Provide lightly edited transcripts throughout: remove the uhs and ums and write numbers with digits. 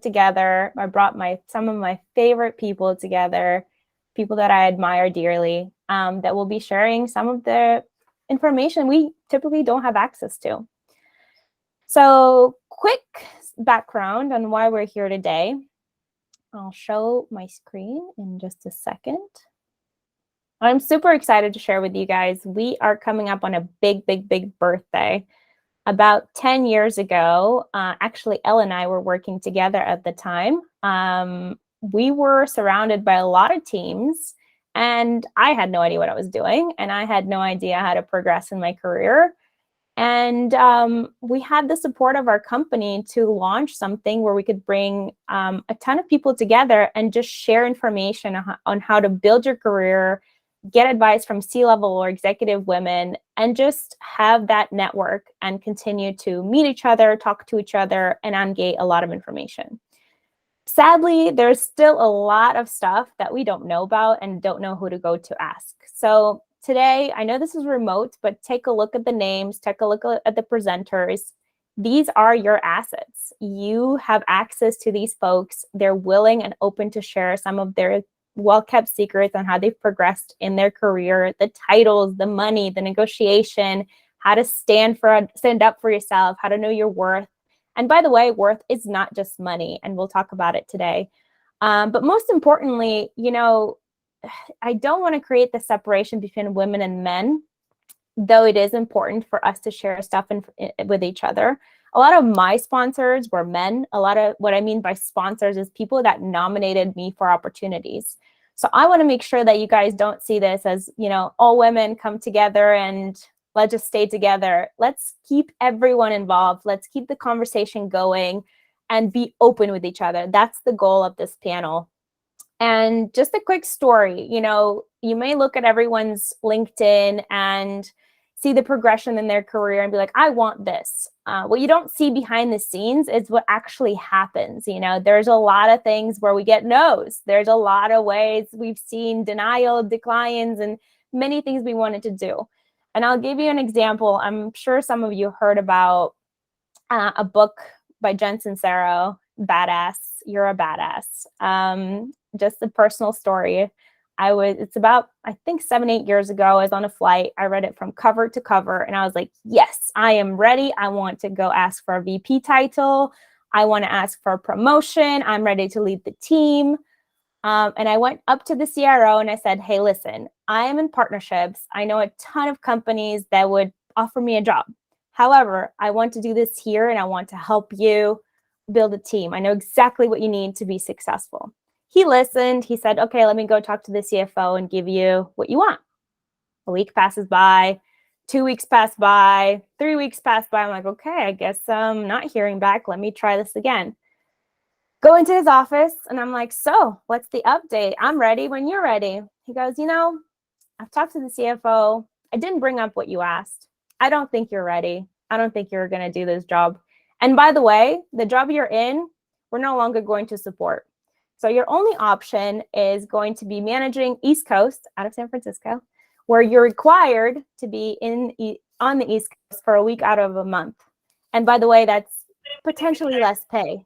it together. I brought some of my favorite people together, people that I admire dearly, that will be sharing some of the information we typically don't have access to. So quick background on why we're here today. I'll show my screen in just a second. I'm super excited to share with you guys. We are coming up on a big, big, big birthday. About 10 years ago, actually, Elle and I were working together at the time. We were surrounded by a lot of teams, and I had no idea what I was doing, and I had no idea how to progress in my career. And we had the support of our company to launch something where we could bring a ton of people together and just share information on how to build your career, get advice from C-level or executive women, and just have that network and continue to meet each other, talk to each other, and ungate a lot of information. Sadly, there's still a lot of stuff that we don't know about and don't know who to go to ask. So today, I know this is remote, but take a look at the names, take a look at the presenters. These are your assets. You have access to these folks. They're willing and open to share some of their well-kept secrets on how they've progressed in their career, the titles, the money, the negotiation, how to stand up for yourself, how to know your worth. And by the way, worth is not just money, and we'll talk about it today. But most importantly, I don't want to create the separation between women and men, though it is important for us to share stuff with each other. A lot of my sponsors were men. A lot of what I mean by sponsors is people that nominated me for opportunities. So I want to make sure that you guys don't see this as, all women come together and let's just stay together. Let's keep everyone involved. Let's keep the conversation going and be open with each other. That's the goal of this panel. And just a quick story, you may look at everyone's LinkedIn and see the progression in their career and be like, I want this. What you don't see behind the scenes is what actually happens. There's a lot of things where we get no's. There's a lot of ways we've seen denial, declines, and many things we wanted to do. And I'll give you an example. I'm sure some of you heard about a book by Jen Sincero, Badass, You're a Badass. Just a personal story. It's about, I think 7-8 years ago, I was on a flight. I read it from cover to cover and I was like, yes, I am ready. I want to go ask for a VP title. I want to ask for a promotion. I'm ready to lead the team. And I went up to the CRO and I said, hey, listen, I am in partnerships. I know a ton of companies that would offer me a job. However, I want to do this here and I want to help you build a team. I know exactly what you need to be successful. He listened. He said, okay, let me go talk to the CFO and give you what you want. A week passes by, 2 weeks pass by, 3 weeks pass by. I'm like, okay, I guess I'm not hearing back. Let me try this again. Go into his office and I'm like, so what's the update? I'm ready when you're ready. He goes, I've talked to the CFO. I didn't bring up what you asked. I don't think you're ready. I don't think you're going to do this job. And by the way, the job you're in, we're no longer going to support. So your only option is going to be managing East Coast out of San Francisco, where you're required to be on the East Coast for a week out of a month. And by the way, that's potentially less pay.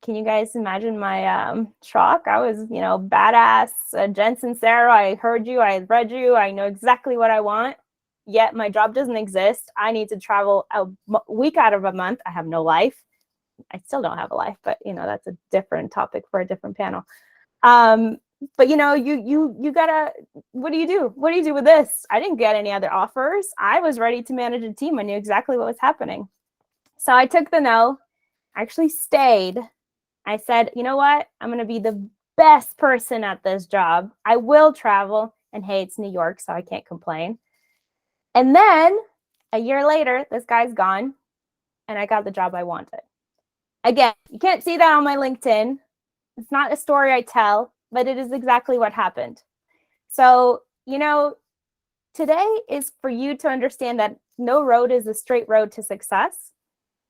Can you guys imagine my shock? I was, badass, Jen Sincero. I heard you, I read you, I know exactly what I want. Yet my job doesn't exist. I need to travel a week out of a month. I have no life. I still don't have a life, but that's a different topic for a different panel. But you gotta, what do you do? What do you do with this? I didn't get any other offers. I was ready to manage a team. I knew exactly what was happening. So I took the no, actually stayed. I said, you know what? I'm going to be the best person at this job. I will travel. And hey, it's New York, so I can't complain. And then a year later, this guy's gone and I got the job I wanted. Again, you can't see that on my LinkedIn. It's not a story I tell, but it is exactly what happened. So, today is for you to understand that no road is a straight road to success,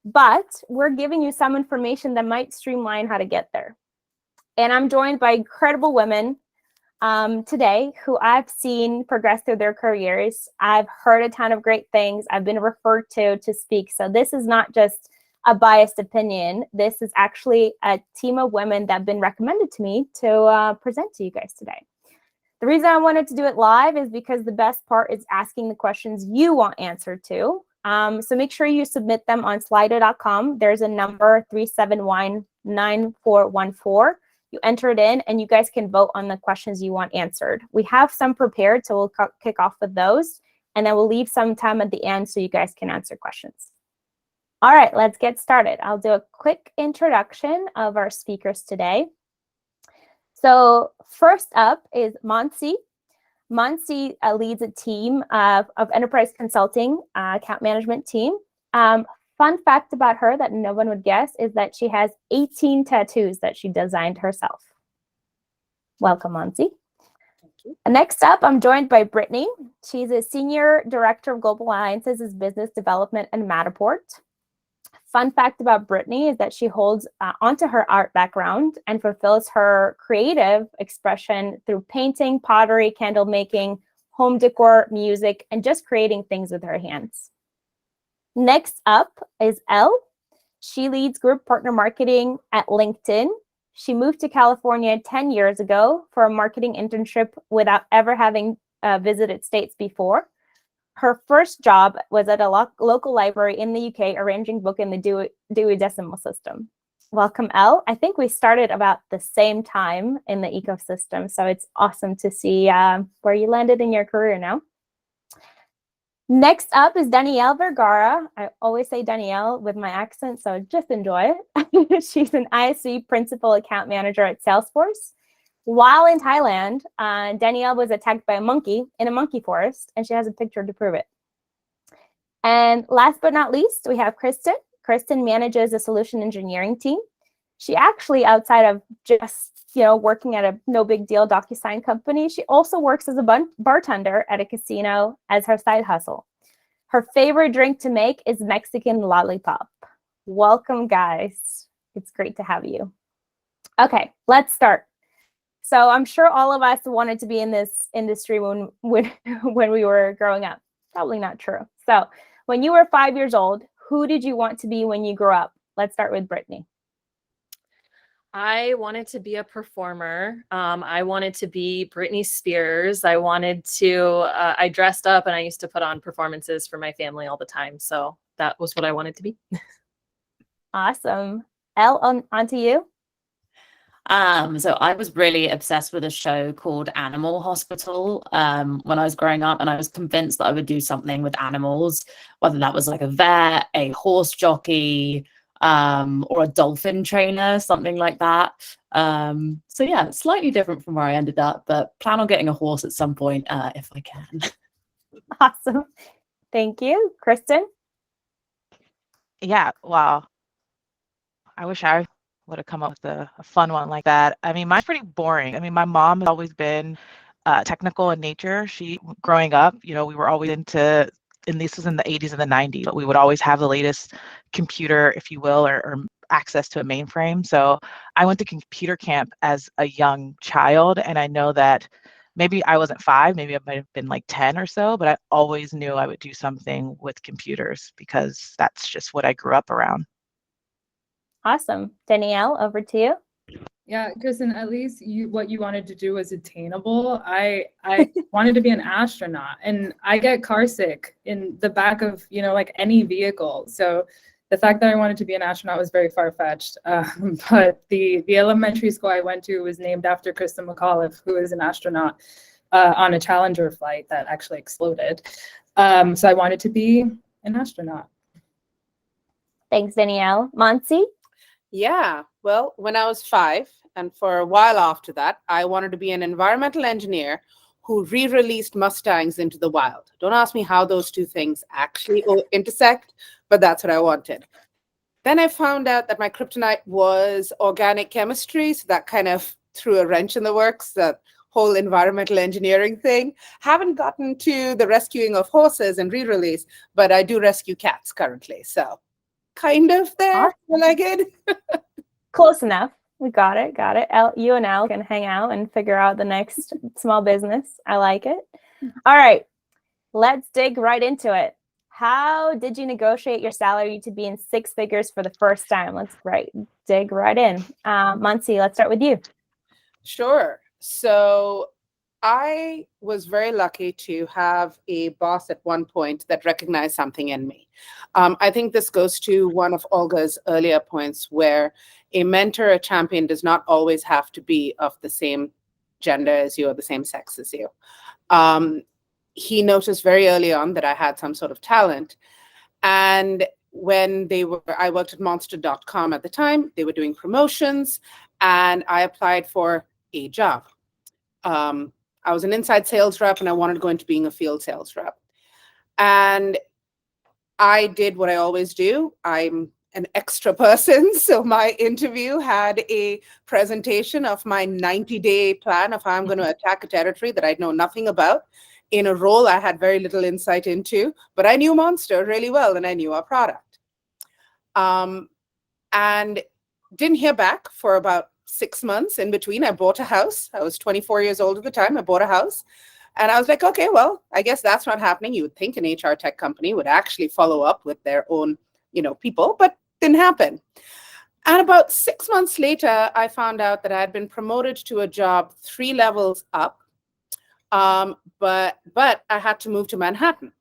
but we're giving you some information that might streamline how to get there. And I'm joined by incredible women today who I've seen progress through their careers. I've heard a ton of great things. I've been referred to speak. So this is not just a biased opinion. This is actually a team of women that have been recommended to me to present to you guys today. The reason I wanted to do it live is because the best part is asking the questions you want answered to. So make sure you submit them on slido.com. There's a number 3719414. You enter it in and you guys can vote on the questions you want answered. We have some prepared, so we'll kick off with those. And then we'll leave some time at the end so you guys can answer questions. All right, let's get started. I'll do a quick introduction of our speakers today. So first up is Mansi. Mansi leads a team of enterprise consulting account management team. Fun fact about her that no one would guess is that she has 18 tattoos that she designed herself. Welcome, Mansi. Thank you. Next up, I'm joined by Brittany. She's a Senior Director of Global Alliances as Business Development at Matterport. Fun fact about Brittany is that she holds onto her art background and fulfills her creative expression through painting, pottery, candle making, home decor, music, and just creating things with her hands. Next up is Elle. She leads group partner marketing at LinkedIn. She moved to California 10 years ago for a marketing internship without ever having visited States before. Her first job was at a local library in the UK, arranging book in the Dewey Decimal System. Welcome, Elle. I think we started about the same time in the ecosystem, so it's awesome to see where you landed in your career now. Next up is Danielle Vergara. I always say Danielle with my accent, so just enjoy it. She's an ISV Principal Account Manager at Salesforce. While in Thailand, Danielle was attacked by a monkey in a monkey forest, and she has a picture to prove it. And last but not least, we have Kristen. Kristen manages a solution engineering team. She actually, outside of just working at a no big deal DocuSign company, she also works as a bartender at a casino as her side hustle. Her favorite drink to make is Mexican lollipop. Welcome, guys. It's great to have you. Okay, let's start. So I'm sure all of us wanted to be in this industry when we were growing up. Probably not true. So when you were 5 years old, who did you want to be when you grew up? Let's start with Brittany. I wanted to be a performer. I wanted to be Britney Spears. I dressed up and I used to put on performances for my family all the time. So that was what I wanted to be. Awesome. Elle, on to you. So I was really obsessed with a show called Animal Hospital when I was growing up, and I was convinced that I would do something with animals, whether that was like a vet, a horse jockey, or a dolphin trainer, something like that. So yeah, slightly different from where I ended up, but plan on getting a horse at some point if I can. Awesome. Thank you. Kristen? Yeah, wow. I wish I would have come up with a fun one like that. I mean, mine's pretty boring. I mean, my mom has always been technical in nature. Growing up, we were always into, and this was in the 80s and the 90s, but we would always have the latest computer, if you will, or access to a mainframe. So I went to computer camp as a young child, and I know that maybe I wasn't 5, maybe I might have been like 10 or so, but I always knew I would do something with computers because that's just what I grew up around. Awesome. Danielle, over to you. Yeah, Kristen, at least what you wanted to do was attainable. I wanted to be an astronaut, and I get car sick in the back of, like any vehicle. So the fact that I wanted to be an astronaut was very far-fetched. But the elementary school I went to was named after Kristen McAuliffe, who is an astronaut on a Challenger flight that actually exploded. So I wanted to be an astronaut. Thanks, Danielle. Mansi? Yeah, well, when I was 5, and for a while after that, I wanted to be an environmental engineer who re-released Mustangs into the wild. Don't ask me how those two things actually intersect, but that's what I wanted. Then I found out that my kryptonite was organic chemistry, so that kind of threw a wrench in the works, that whole environmental engineering thing. Haven't gotten to the rescuing of horses and re-release, but I do rescue cats currently, so kind of there. Awesome. I good? Close enough. We got it. You and Elle can hang out and figure out the next small business. I like it. All right, let's dig right into it. How did you negotiate your salary to be in six figures for the first time? Let's dig right in. Mansi, let's start with you. Sure. So I was very lucky to have a boss at one point that recognized something in me. I think this goes to one of Olga's earlier points where a mentor, a champion does not always have to be of the same gender as you or the same sex as you. He noticed very early on that I had some sort of talent. And when I worked at monster.com at the time, they were doing promotions and I applied for a job. I was an inside sales rep and I wanted to go into being a field sales rep. And I did what I always do. I'm an extra person. So my interview had a presentation of my 90-day plan of how I'm going to attack a territory that I know nothing about in a role I had very little insight into, but I knew Monster really well and I knew our product. And didn't hear back for about 6 months. In between, I bought a house. I was 24 years old at the time. I bought a house. And I was like, okay, well, I guess that's not happening. You would think an HR tech company would actually follow up with their own, people, but didn't happen. And about 6 months later, I found out that I had been promoted to a job 3 levels up. But I had to move to Manhattan.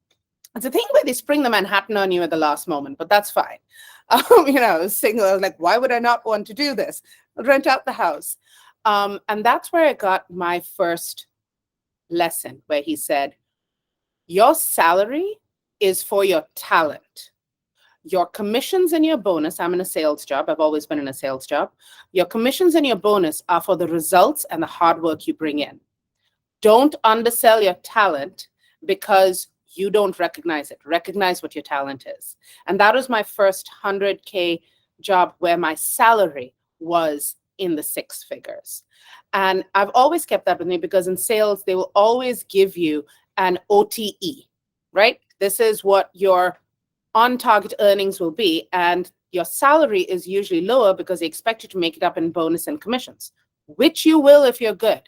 It's a thing where they spring the Manhattan on you at the last moment, but that's fine. I was single. I was like, why would I not want to do this? I'll rent out the house. And that's where I got my first lesson, where he said, your salary is for your talent. Your commissions and your bonus, I'm in a sales job. I've always been in a sales job. Your commissions and your bonus are for the results and the hard work you bring in. Don't undersell your talent because you don't recognize it. Recognize what your talent is. And that was my first 100K job where my salary was in the 6 figures. And I've always kept that with me because in sales, they will always give you an OTE, right? This is what your on-target earnings will be. And your salary is usually lower because they expect you to make it up in bonus and commissions, which you will if you're good.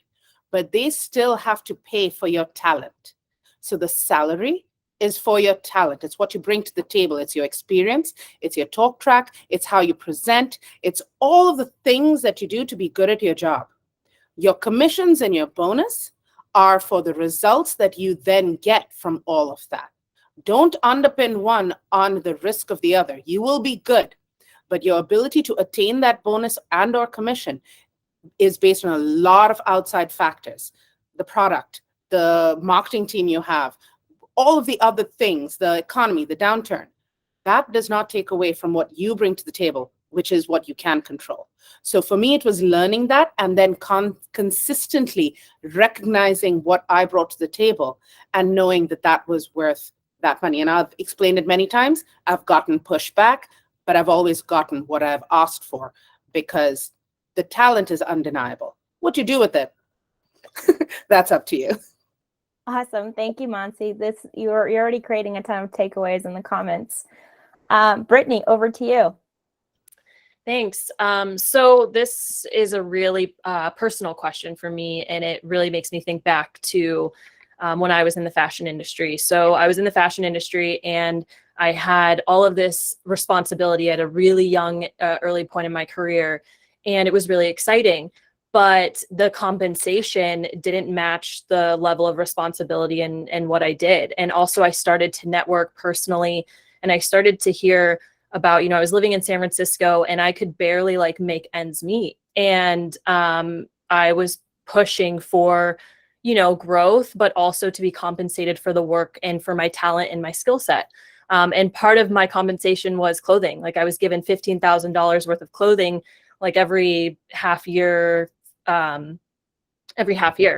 But they still have to pay for your talent. So the salary is for your talent. It's what you bring to the table. It's your experience. It's your talk track. It's how you present. It's all of the things that you do to be good at your job. Your commissions and your bonus are for the results that you then get from all of that. Don't underpin one on the risk of the other. You will be good, but your ability to attain that bonus and or commission is based on a lot of outside factors. The product, the marketing team you have, all of the other things, the economy, the downturn. That does not take away from what you bring to the table, which is what you can control. So for me, it was learning that and then consistently recognizing what I brought to the table and knowing that that was worth that money. And I've explained it many times. I've gotten pushback, but I've always gotten what I've asked for because the talent is undeniable. What you do with it, that's up to you. Awesome. Thank you, Mansi. You're already creating a ton of takeaways in the comments. Brittany, over to you. Thanks. So this is a really personal question for me, and it really makes me think back to when I was in the fashion industry. So I was in the fashion industry and I had all of this responsibility at a really young, early point in my career, and it was really exciting. But the compensation didn't match the level of responsibility and what I did. And also I started to network personally, and I started to hear about, I was living in San Francisco and I could barely make ends meet. And I was pushing for, growth, but also to be compensated for the work and for my talent and my skill set. And part of my compensation was clothing. I was given $15,000 worth of clothing, every half year.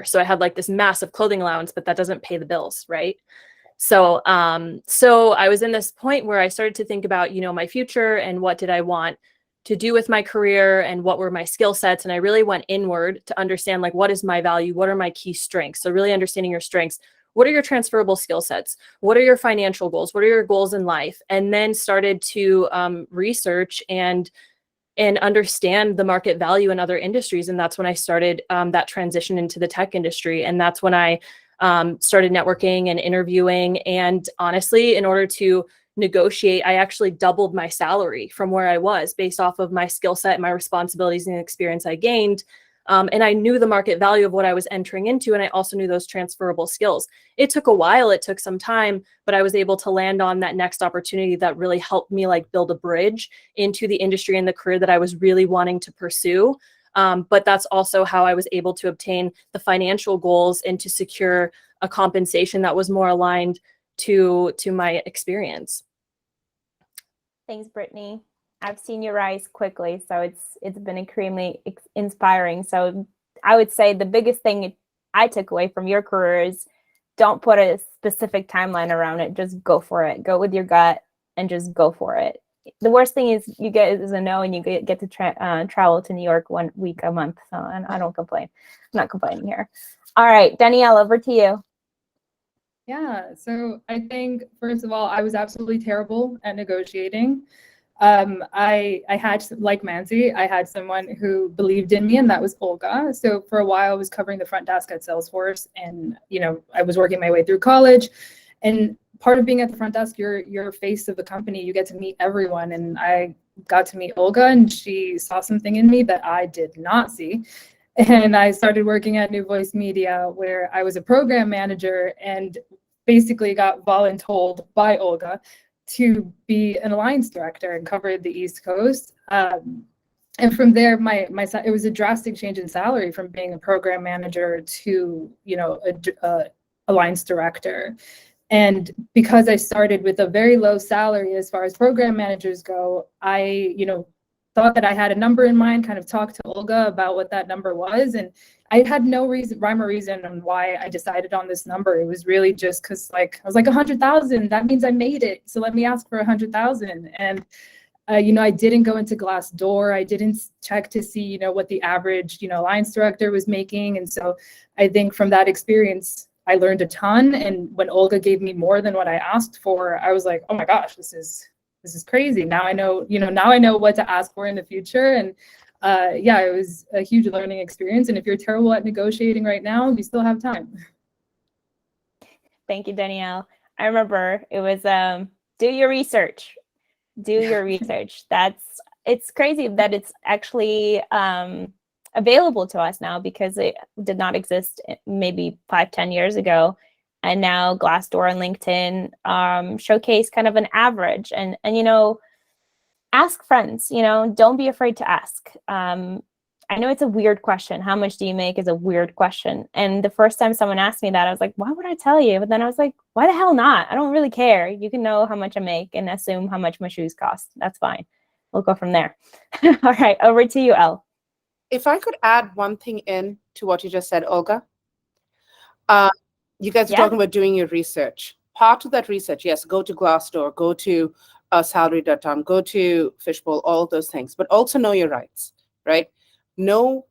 So I had this massive clothing allowance, but that doesn't pay the bills, right? So I was in this point where I started to think about, my future and what did I want to do with my career and what were my skill sets. And I really went inward to understand what is my value? What are my key strengths? So really understanding your strengths. What are your transferable skill sets? What are your financial goals? What are your goals in life? And then started to research and understand the market value in other industries. And that's when I started that transition into the tech industry. And that's when I started networking and interviewing. And honestly, in order to negotiate, I actually doubled my salary from where I was based off of my skill set, my responsibilities, and the experience I gained. And I knew the market value of what I was entering into, and I also knew those transferable skills. It took a while, it took some time, but I was able to land on that next opportunity that really helped me like build a bridge into the industry and the career that I was really wanting to pursue. But that's also how I was able to obtain the financial goals and to secure a compensation that was more aligned to my experience. Thanks, Brittany. I've seen you rise quickly, so it's been extremely inspiring. So I would say the biggest thing I took away from your career is don't put a specific timeline around it. Just go for it. Go with your gut and just go for it. The worst thing is you get is a no, and you get to travel to New York 1 week a month. So I don't complain. I'm not complaining here. All right, Danielle, over to you. Yeah, so I think, first of all, I was absolutely terrible at negotiating. I had, like Mansi, I had someone who believed in me, and that was Olga. So for a while, I was covering the front desk at Salesforce, and I was working my way through college. And part of being at the front desk, you're face of the company. You get to meet everyone, and I got to meet Olga, and she saw something in me that I did not see. And I started working at New Voice Media, where I was a program manager, and basically got voluntold by Olga to be an alliance director and covered the East Coast. And from there, it was a drastic change in salary from being a program manager to a alliance director. And because I started with a very low salary as far as program managers go, I thought that I had a number in mind, kind of talked to Olga about what that number was. And I had no rhyme or reason on why I decided on this number. It was really just because I was like 100,000, that means I made it. So let me ask for 100,000. And, I didn't go into Glassdoor. I didn't check to see, what the average, alliance director was making. And so I think from that experience, I learned a ton. And when Olga gave me more than what I asked for, I was like, oh my gosh, this is crazy. Now I know, now I know what to ask for in the future. And it was a huge learning experience. And if you're terrible at negotiating right now, you still have time. Thank you, Danielle. I remember it was do your research. Do your research. It's crazy that it's actually available to us now, because it did not exist maybe 5-10 years ago. And now Glassdoor and LinkedIn showcase kind of an average. And ask friends, don't be afraid to ask. I know it's a weird question. How much do you make is a weird question. And the first time someone asked me that, I was like, why would I tell you? But then I was like, why the hell not? I don't really care. You can know how much I make and assume how much my shoes cost. That's fine. We'll go from there. All right, over to you, Elle. If I could add one thing in to what you just said, Olga. You guys are talking about doing your research. Part of that research, yes, go to Glassdoor, go to salary.com, go to Fishbowl, all those things, but also know your rights, right? Know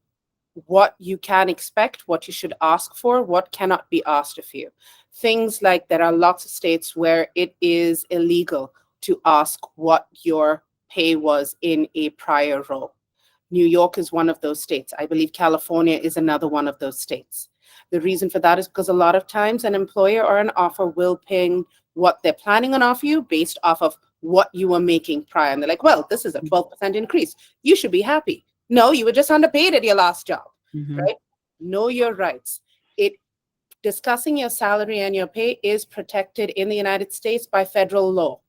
what you can expect, what you should ask for, what cannot be asked of you. Things like there are lots of states where it is illegal to ask what your pay was in a prior role. New York is one of those states. I believe California is another one of those states. The reason for that is because a lot of times an employer or an offer will ping what they're planning on offer you based off of what you were making prior. And they're like, well, this is a 12% increase. You should be happy. No, you were just underpaid at your last job, right? Know your rights. Discussing your salary and your pay is protected in the United States by federal law.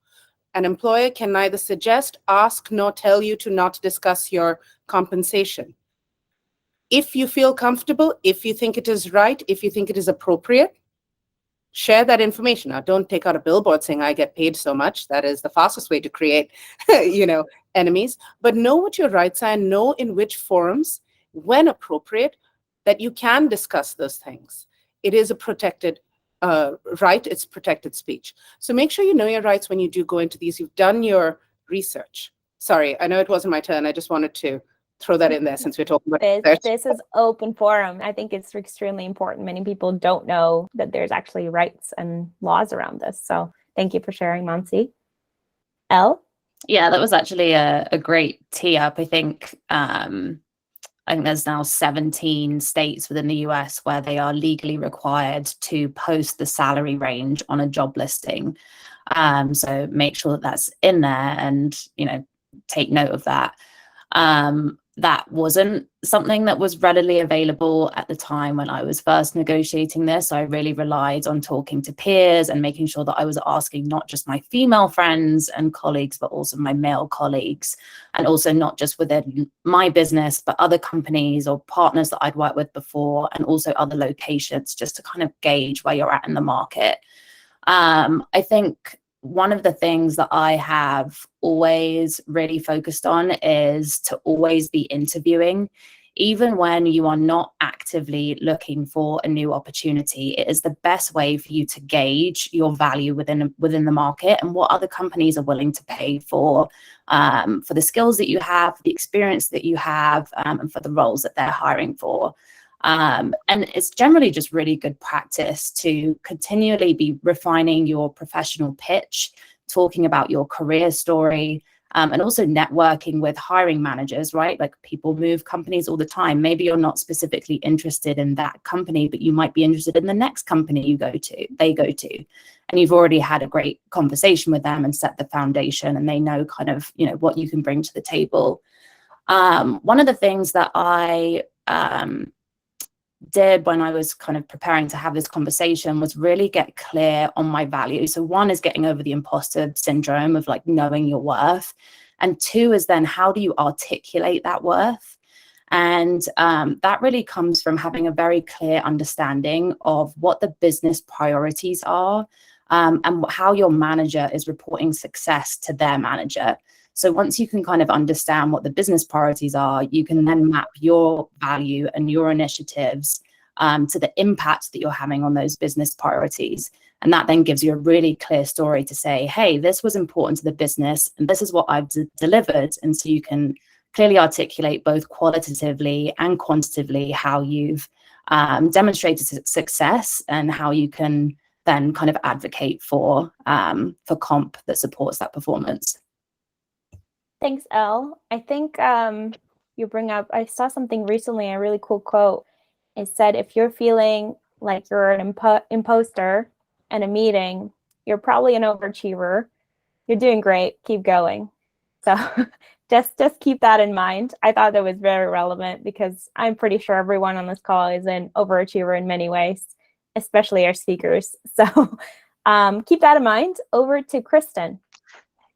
An employer can neither suggest, ask, nor tell you to not discuss your compensation. If you feel comfortable, if you think it is right, if you think it is appropriate, share that information. Now, don't take out a billboard saying I get paid so much. That is the fastest way to create, enemies. But know what your rights are and know in which forums, when appropriate, that you can discuss those things. It is a protected right. It's protected speech. So make sure you know your rights when you do go into these. You've done your research. Sorry, I know it wasn't my turn. I just wanted to throw that in there since we're talking about this is open forum. I think it's extremely important. Many people don't know that there's actually rights and laws around this. So thank you for sharing, Mansi. Elle? Yeah, that was actually a great tee up. I think I think there's now 17 states within the US where they are legally required to post the salary range on a job listing. So make sure that that's in there and, take note of that. That wasn't something that was readily available at the time when I was first negotiating this. So I really relied on talking to peers and making sure that I was asking not just my female friends and colleagues, but also my male colleagues, and also not just within my business, but other companies or partners that I'd worked with before, and also other locations, just to kind of gauge where you're at in the market. I think one of the things that I have always really focused on is to always be interviewing, even when you are not actively looking for a new opportunity. It is the best way for you to gauge your value within the market and what other companies are willing to pay for the skills that you have, the experience that you have, and for the roles that they're hiring for. And it's generally just really good practice to continually be refining your professional pitch, talking about your career story, and also networking with hiring managers, right? Like, people move companies all the time. Maybe you're not specifically interested in that company, but you might be interested in the next company they go to. And you've already had a great conversation with them and set the foundation, and they know kind of, what you can bring to the table. One of the things that I did when I was kind of preparing to have this conversation was really get clear on my value. So one is getting over the imposter syndrome of like knowing your worth. And two is then how do you articulate that worth? And that really comes from having a very clear understanding of what the business priorities are, and how your manager is reporting success to their manager. So once you can kind of understand what the business priorities are, you can then map your value and your initiatives to the impact that you're having on those business priorities. And that then gives you a really clear story to say, hey, this was important to the business and this is what I've delivered. And so you can clearly articulate both qualitatively and quantitatively how you've demonstrated success and how you can then kind of advocate for comp that supports that performance. Thanks, Elle. I think you bring up, I saw something recently, a really cool quote. It said, if you're feeling like you're an imposter in a meeting, you're probably an overachiever. You're doing great. Keep going. So just keep that in mind. I thought that was very relevant because I'm pretty sure everyone on this call is an overachiever in many ways, especially our speakers. So keep that in mind. Over to Kristen.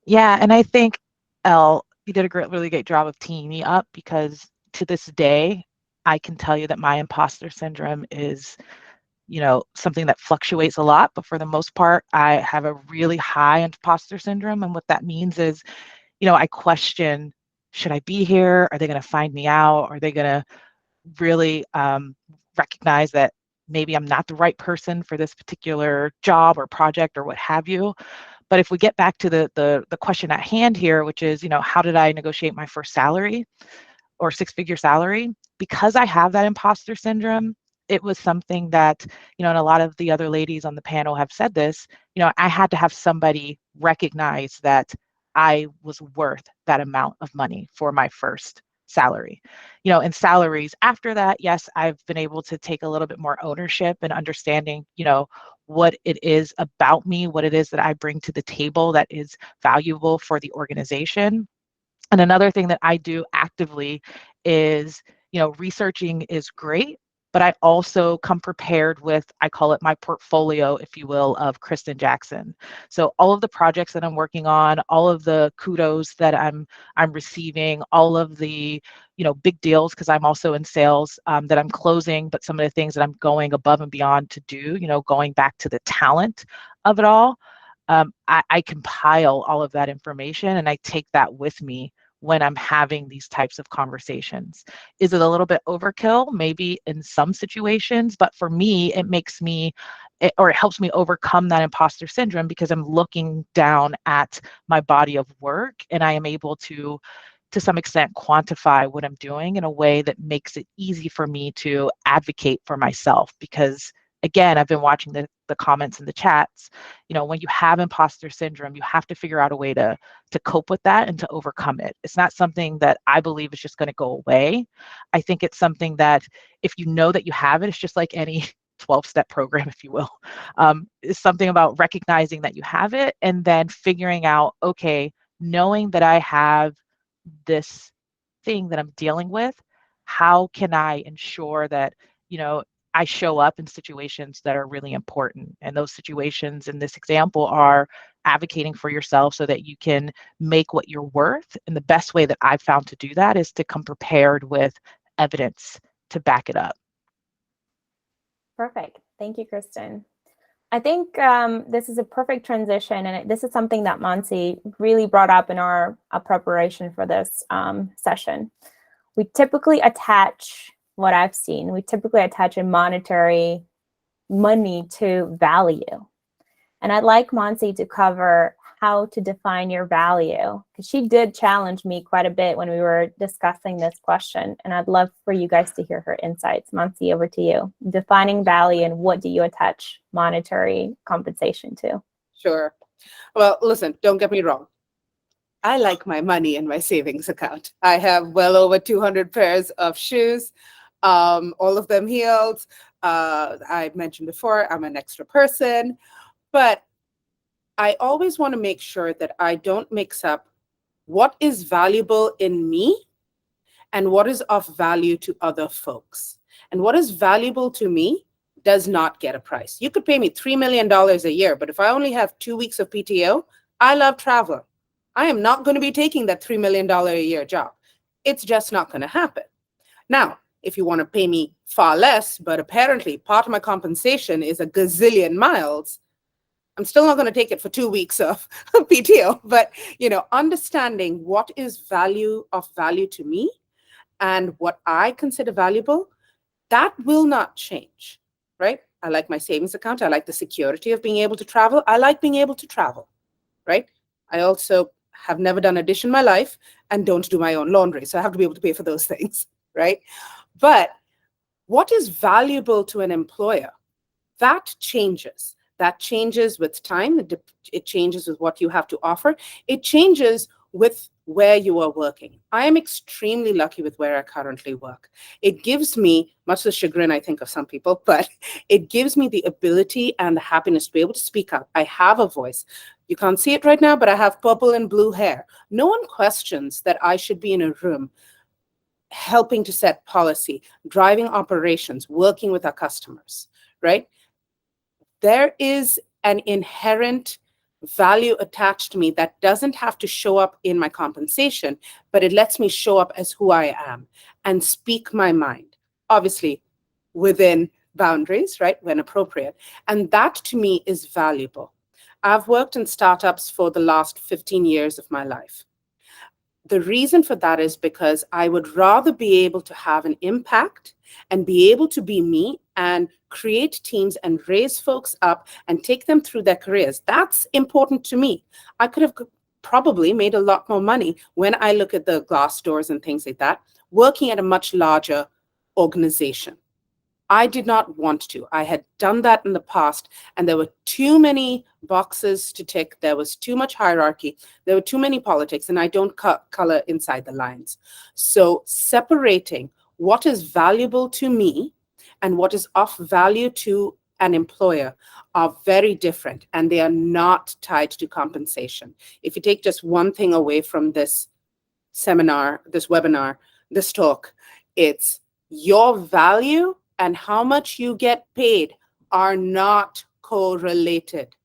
Yeah, and I think, Elle, you did a really great job of teeing me up, because to this day, I can tell you that my imposter syndrome is, something that fluctuates a lot, but for the most part, I have a really high imposter syndrome. And what that means is, I question, should I be here? Are they going to find me out? Are they going to really recognize that maybe I'm not the right person for this particular job or project or what have you? But if we get back to the question at hand here, which is, how did I negotiate my first salary or six-figure salary? Because I have that imposter syndrome, it was something that, and a lot of the other ladies on the panel have said this, I had to have somebody recognize that I was worth that amount of money for my first salary. And salaries after that, yes, I've been able to take a little bit more ownership and understanding, what it is about me, what it is that I bring to the table that is valuable for the organization. And another thing that I do actively is, researching is great, but I also come prepared with, I call it my portfolio, if you will, of Kristen Jackson. So all of the projects that I'm working on, all of the kudos that I'm receiving, all of the, big deals, because I'm also in sales, that I'm closing, but some of the things that I'm going above and beyond to do, going back to the talent of it all. I compile all of that information and I take that with me when I'm having these types of conversations. Is it a little bit overkill? Maybe in some situations, but for me, it helps me overcome that imposter syndrome, because I'm looking down at my body of work and I am able to some extent quantify what I'm doing in a way that makes it easy for me to advocate for myself, because again, I've been watching the comments in the chats. When you have imposter syndrome, you have to figure out a way to cope with that and to overcome it. It's not something that I believe is just going to go away. I think it's something that if you know that you have it, it's just like any 12-step program, if you will. It's something about recognizing that you have it and then figuring out, okay, knowing that I have this thing that I'm dealing with, how can I ensure that, I show up in situations that are really important? And those situations in this example are advocating for yourself so that you can make what you're worth. And the best way that I've found to do that is to come prepared with evidence to back it up. Perfect. Thank you, Kristen. I think this is a perfect transition, and this is something that Mansi really brought up in our preparation for this session. We typically attach, what I've seen, we typically attach a monetary money to value. And I'd like Mansi to cover how to define your value, because she did challenge me quite a bit when we were discussing this question. And I'd love for you guys to hear her insights. Mansi, over to you. Defining value, and what do you attach monetary compensation to? Sure. Well, listen, don't get me wrong. I like my money in my savings account. I have well over 200 pairs of shoes, all of them heeled. I mentioned before, I'm an extra person, but I always want to make sure that I don't mix up what is valuable in me and what is of value to other folks. And what is valuable to me does not get a price. You could pay me $3 million a year, but if I only have 2 weeks of PTO, I love traveling. I am not going to be taking that $3 million a year job. It's just not going to happen. Now, if you want to pay me far less, but apparently part of my compensation is a gazillion miles, I'm still not going to take it for 2 weeks of PTO. But, understanding what is of value to me and what I consider valuable, that will not change, right? I like my savings account. I like the security of being able to travel. I like being able to travel, right? I also have never done a dish in my life and don't do my own laundry. So I have to be able to pay for those things, right? But what is valuable to an employer, that changes. That changes with time. It changes with what you have to offer. It changes with where you are working. I am extremely lucky with where I currently work. It gives me, much to the chagrin, I think, of some people, but it gives me the ability and the happiness to be able to speak up. I have a voice. You can't see it right now, but I have purple and blue hair. No one questions that I should be in a room helping to set policy, driving operations, working with our customers, right? There is an inherent value attached to me that doesn't have to show up in my compensation, but it lets me show up as who I am and speak my mind, obviously within boundaries, right, when appropriate. And that to me is valuable. I've worked in startups for the last 15 years of my life. The reason for that is because I would rather be able to have an impact and be able to be me and create teams and raise folks up and take them through their careers. That's important to me. I could have probably made a lot more money when I look at the glass doors and things like that, working at a much larger organization. I did not want to. I had done that in the past, and there were too many boxes to tick. There was too much hierarchy. There were too many politics, and I don't color inside the lines. So separating what is valuable to me and what is of value to an employer are very different, and they are not tied to compensation. If you take just one thing away from this seminar, this webinar, this talk, it's your value and how much you get paid are not correlated.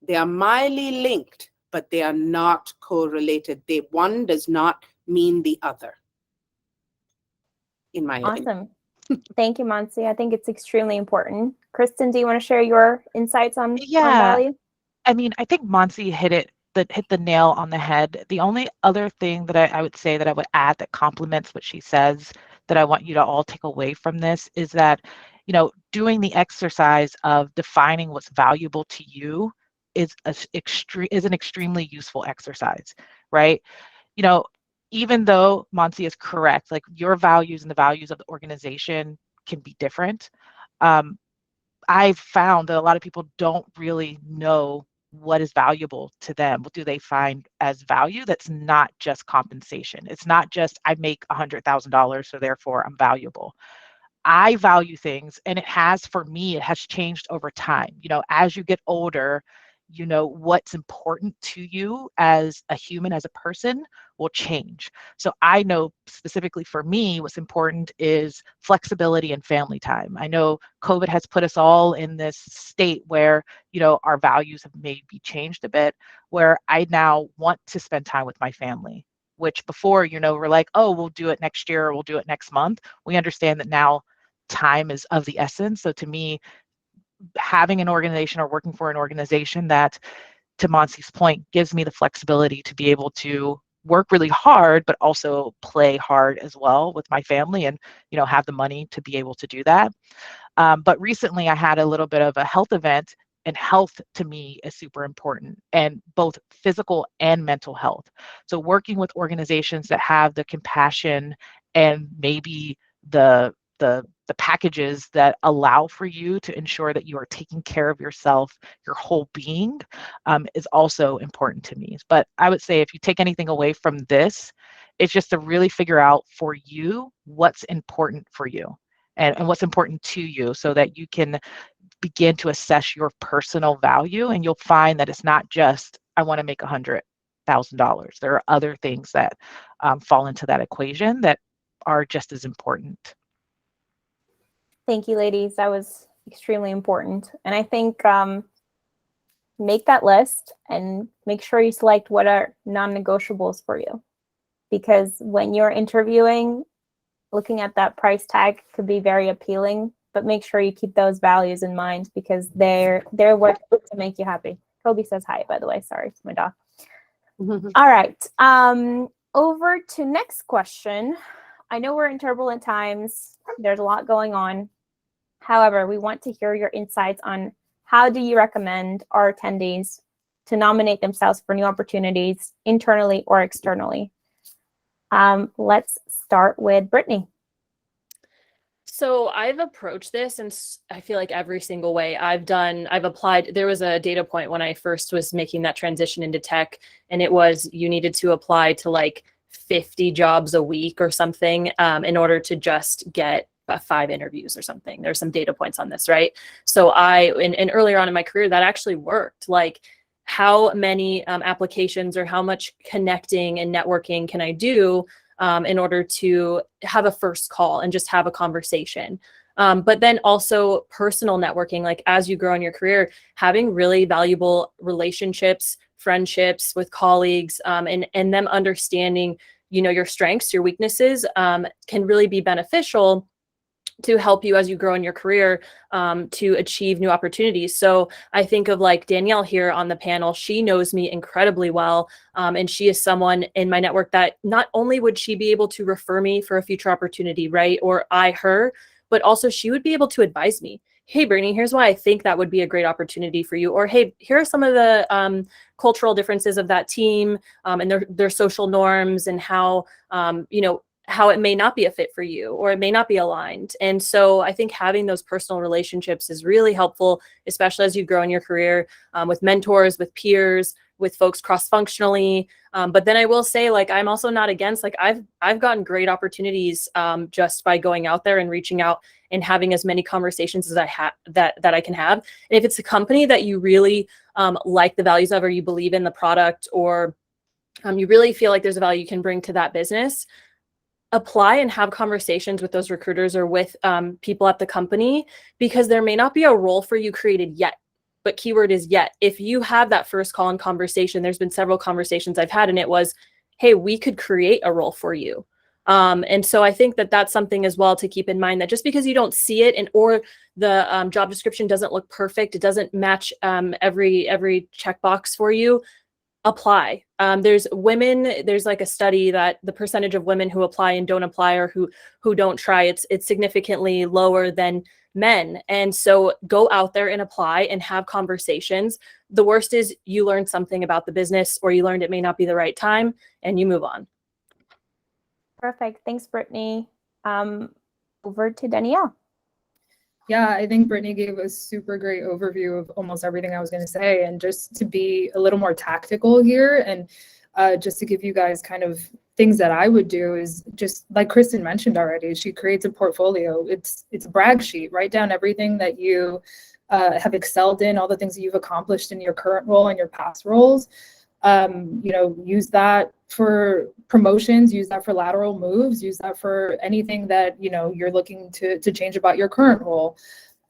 They are mildly linked, but they are not correlated. One does not mean the other, in my opinion. Awesome. Thank you, Mansi. I think it's extremely important. Kristen, do you want to share your insights on value? I mean, I think Mansi hit the nail on the head. The only other thing that I would say that I would add that complements what she says that I want you to all take away from this is that, doing the exercise of defining what's valuable to you is an extremely useful exercise, right? Even though Mansi is correct, like your values and the values of the organization can be different, I've found that a lot of people don't really know what is valuable to them. What do they find as value that's not just compensation? It's not just I make $100,000, so therefore I'm valuable. I value things, and it has, for me, it has changed over time. As you get older, what's important to you as a human, as a person, will change. So I know specifically for me, what's important is flexibility and family time. I know COVID has put us all in this state where, our values have maybe changed a bit, where I now want to spend time with my family, which before, we're like, oh, we'll do it next year, or we'll do it next month. We understand that now time is of the essence. So to me, having an organization or working for an organization that, to Mansi's point, gives me the flexibility to be able to work really hard, but also play hard as well with my family, and have the money to be able to do that. But recently I had a little bit of a health event, and health to me is super important, and both physical and mental health. So working with organizations that have the compassion and maybe the packages that allow for you to ensure that you are taking care of yourself, your whole being, is also important to me. But I would say if you take anything away from this, it's just to really figure out for you what's important for you, and what's important to you, so that you can begin to assess your personal value. And you'll find that it's not just, I want to make $100,000. There are other things that fall into that equation that are just as important. Thank you, ladies. That was extremely important. And I think make that list and make sure you select what are non-negotiables for you. Because when you're interviewing, looking at that price tag could be very appealing, but make sure you keep those values in mind, because they're worth it to make you happy. Kobe says hi, by the way. Sorry, it's my dog. All right. Over to next question. I know we're in turbulent times. There's a lot going on. However, we want to hear your insights on how do you recommend our attendees to nominate themselves for new opportunities internally or externally. Let's start with Brittany. So I've approached this, and I feel like every single way I've applied. There was a data point when I first was making that transition into tech, and it was you needed to apply to like 50 jobs a week or something in order to just get 5 interviews or something. There's some data points on this, right? So and earlier on in my career, that actually worked. Like, how many applications or how much connecting and networking can I do in order to have a first call and just have a conversation? But then also personal networking, like as you grow in your career, having really valuable relationships, friendships with colleagues, and them understanding, your strengths, your weaknesses, can really be beneficial to help you as you grow in your career, to achieve new opportunities. So I think of like Danielle here on the panel. She knows me incredibly well. And she is someone in my network that not only would she be able to refer me for a future opportunity, right? Or I her, but also she would be able to advise me. Hey, Brittany, here's why I think that would be a great opportunity for you. Or, hey, here are some of the cultural differences of that team, and their social norms, and how, how it may not be a fit for you, or it may not be aligned. And so I think having those personal relationships is really helpful, especially as you grow in your career, with mentors, with peers, with folks cross-functionally. But then I will say, like, I'm also not against, like, I've gotten great opportunities just by going out there and reaching out and having as many conversations as I have that I can have. And if it's a company that you really like the values of, or you believe in the product, or you really feel like there's a value you can bring to that business, apply and have conversations with those recruiters or with people at the company, because there may not be a role for you created yet. But keyword is yet. If you have that first call and conversation, there's been several conversations I've had, and it was, hey, we could create a role for you. And so I think that that's something as well to keep in mind, that just because you don't see it or the job description doesn't look perfect, it doesn't match every checkbox for you, apply. There's like a study that the percentage of women who apply and don't apply, or who don't try, it's significantly lower than men. And so go out there and apply and have conversations. The worst is you learn something about the business, or you learned it may not be the right time, and you move on. Perfect. Thanks, Brittany. Over to Danielle. Yeah, I think Brittany gave a super great overview of almost everything I was going to say. And just to be a little more tactical here, and just to give you guys kind of things that I would do, is just like Kristen mentioned already, she creates a portfolio. It's a brag sheet. Write down everything that you have excelled in, all the things that you've accomplished in your current role and your past roles. Use that for promotions, use that for lateral moves, use that for anything that, you're looking to change about your current role.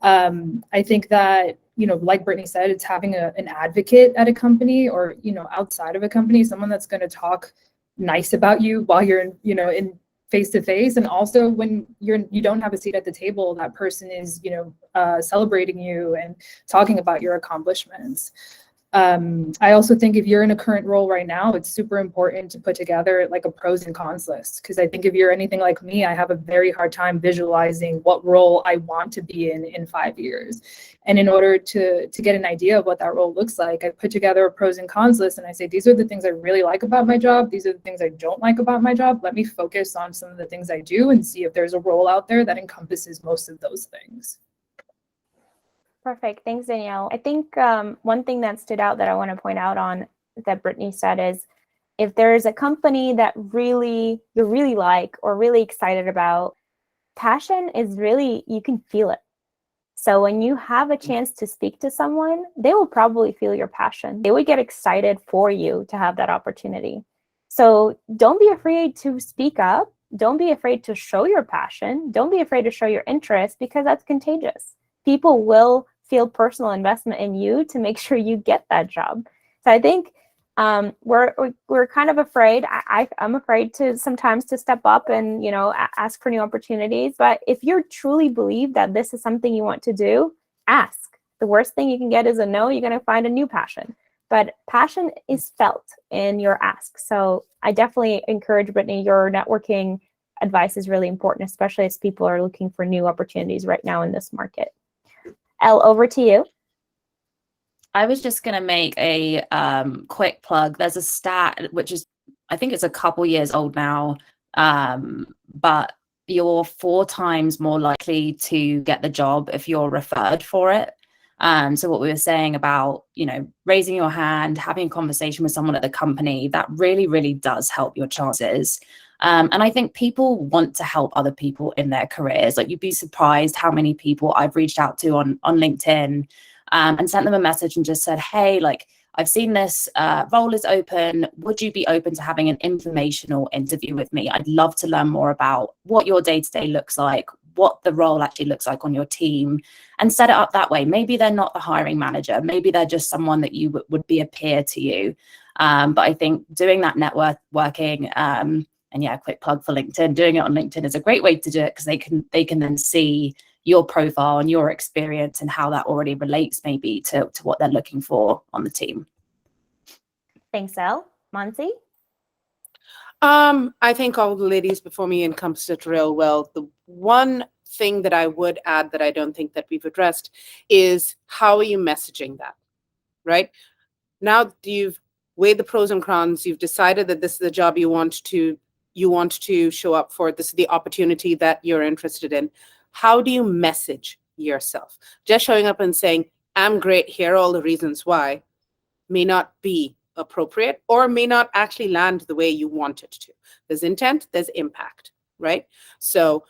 I think that, like Brittany said, it's having an advocate at a company or, outside of a company, someone that's going to talk nice about you while you're in face to face. And also when you don't have a seat at the table, that person is, celebrating you and talking about your accomplishments. I also think if you're in a current role right now, it's super important to put together like a pros and cons list. Because I think if you're anything like me, I have a very hard time visualizing what role I want to be in 5 years. And in order to get an idea of what that role looks like, I put together a pros and cons list and I say, these are the things I really like about my job. These are the things I don't like about my job. Let me focus on some of the things I do and see if there's a role out there that encompasses most of those things. Perfect. Thanks, Danielle. I think one thing that stood out that I want to point out on that Brittany said is if there's a company that you really like or really excited about, passion is really, you can feel it. So when you have a chance to speak to someone, they will probably feel your passion. They would get excited for you to have that opportunity. So don't be afraid to speak up. Don't be afraid to show your passion. Don't be afraid to show your interest, because that's contagious. People will feel personal investment in you to make sure you get that job. So I think we're kind of afraid. I'm afraid to sometimes to step up and ask for new opportunities. But if you truly believe that this is something you want to do, ask. The worst thing you can get is a no. You're going to find a new passion. But passion is felt in your ask. So I definitely encourage Brittany. Your networking advice is really important, especially as people are looking for new opportunities right now in this market. Elle, over to you. I was just going to make a quick plug. There's a stat, which is, I think it's a couple years old now, but you're 4 times more likely to get the job if you're referred for it. So what we were saying about, raising your hand, having a conversation with someone at the company, that really, really does help your chances. And I think people want to help other people in their careers. Like, you'd be surprised how many people I've reached out to on LinkedIn and sent them a message and just said, hey, like, I've seen this role is open. Would you be open to having an informational interview with me? I'd love to learn more about what your day-to-day looks like, what the role actually looks like on your team, and set it up that way. Maybe they're not the hiring manager. Maybe they're just someone that you would be a peer to you. But I think doing that networking, and yeah, quick plug for LinkedIn, doing it on LinkedIn is a great way to do it, because they can then see your profile and your experience and how that already relates maybe to what they're looking for on the team. Thanks, Elle. Mansi? I think all the ladies before me encompassed it real well. The one thing that I would add that I don't think that we've addressed is, how are you messaging that, right? Now that you've weighed the pros and cons, you've decided that this is the job you want to show up for, this is the opportunity that you're interested in. How do you message yourself? Just showing up and saying, I'm great, here are all the reasons why, may not be appropriate or may not actually land the way you want it to. There's intent, there's impact, right? So